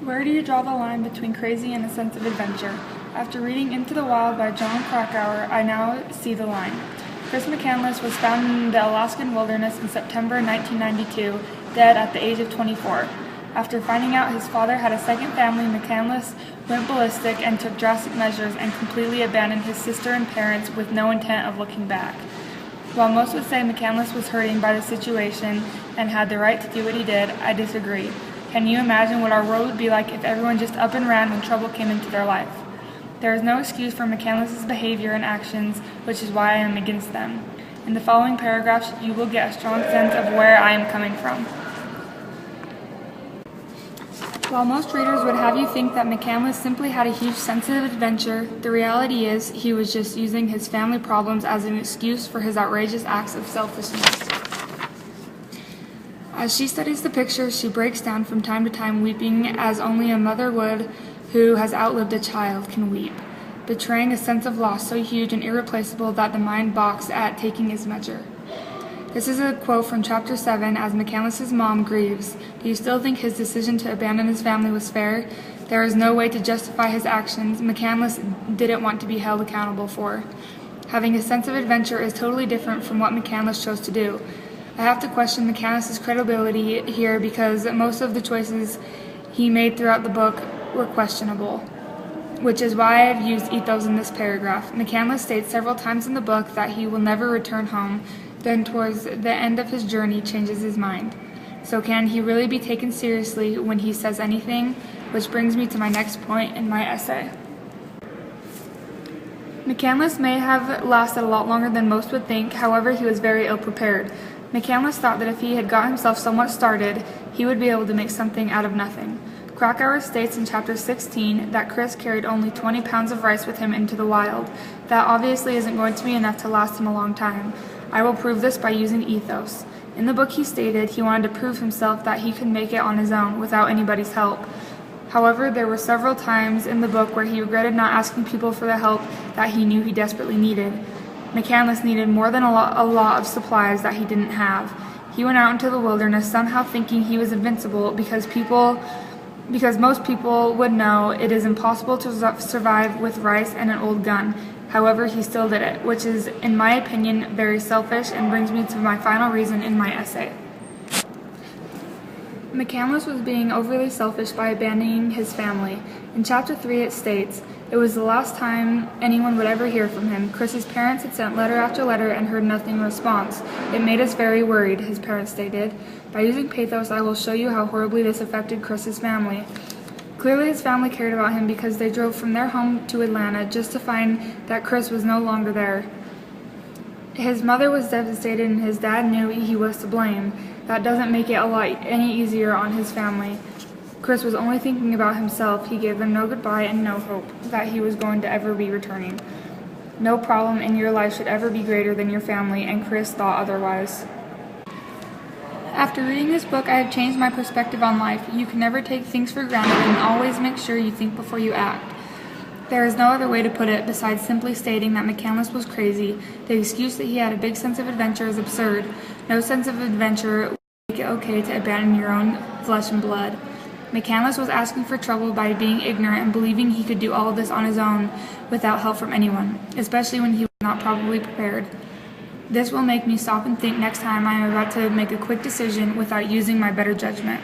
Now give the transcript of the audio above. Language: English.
Where do you draw the line between crazy and a sense of adventure? After reading Into the Wild by Jon Krakauer, I now see the line. Chris McCandless was found in the Alaskan wilderness in September 1992, dead at the age of 24. After finding out his father had a second family, McCandless went ballistic and took drastic measures and completely abandoned his sister and parents with no intent of looking back. While most would say McCandless was hurting by the situation and had the right to do what he did, I disagree. Can you imagine what our world would be like if everyone just up and ran when trouble came into their life? There is no excuse for McCandless's behavior and actions, which is why I am against them. In the following paragraphs, you will get a strong sense of where I am coming from. While most readers would have you think that McCandless simply had a huge sense of adventure, the reality is he was just using his family problems as an excuse for his outrageous acts of selfishness. As she studies the pictures, she breaks down from time to time, weeping as only a mother would who has outlived a child can weep, betraying a sense of loss so huge and irreplaceable that the mind balks at taking its measure. This is a quote from Chapter 7 as McCandless's mom grieves. Do you still think his decision to abandon his family was fair? There is no way to justify his actions McCandless didn't want to be held accountable for. Having a sense of adventure is totally different from what McCandless chose to do. I have to question McCandless's credibility here because most of the choices he made throughout the book were questionable, which is why I've used ethos in this paragraph. McCandless states several times in the book that he will never return home, then towards the end of his journey changes his mind. So can he really be taken seriously when he says anything? Which brings me to my next point in my essay. McCandless may have lasted a lot longer than most would think, however he was very ill-prepared. McCandless thought that if he had got himself somewhat started, he would be able to make something out of nothing. Krakauer states in Chapter 16 that Chris carried only 20 pounds of rice with him into the wild. That obviously isn't going to be enough to last him a long time. I will prove this by using ethos. In the book he stated he wanted to prove himself that he could make it on his own without anybody's help. However, there were several times in the book where he regretted not asking people for the help that he knew he desperately needed. McCandless needed more than a lot of supplies that he didn't have. He went out into the wilderness somehow thinking he was invincible because most people would know it is impossible to survive with rice and an old gun. However, he still did it, which is, in my opinion, very selfish and brings me to my final reason in my essay. McCandless was being overly selfish by abandoning his family. In Chapter 3 it states, it was the last time anyone would ever hear from him. Chris's parents had sent letter after letter and heard nothing in response. It made us very worried, his parents stated. By using pathos, I will show you how horribly this affected Chris's family. Clearly his family cared about him because they drove from their home to Atlanta just to find that Chris was no longer there. His mother was devastated and his dad knew he was to blame. That doesn't make it any easier on his family. Chris was only thinking about himself. He gave them no goodbye and no hope that he was going to ever be returning. No problem in your life should ever be greater than your family, and Chris thought otherwise. After reading this book, I have changed my perspective on life. You can never take things for granted and always make sure you think before you act. There is no other way to put it besides simply stating that McCandless was crazy. The excuse that he had a big sense of adventure is absurd. No sense of adventure will make it okay to abandon your own flesh and blood. McCandless was asking for trouble by being ignorant and believing he could do all of this on his own without help from anyone, especially when he was not properly prepared. This will make me stop and think next time I am about to make a quick decision without using my better judgment.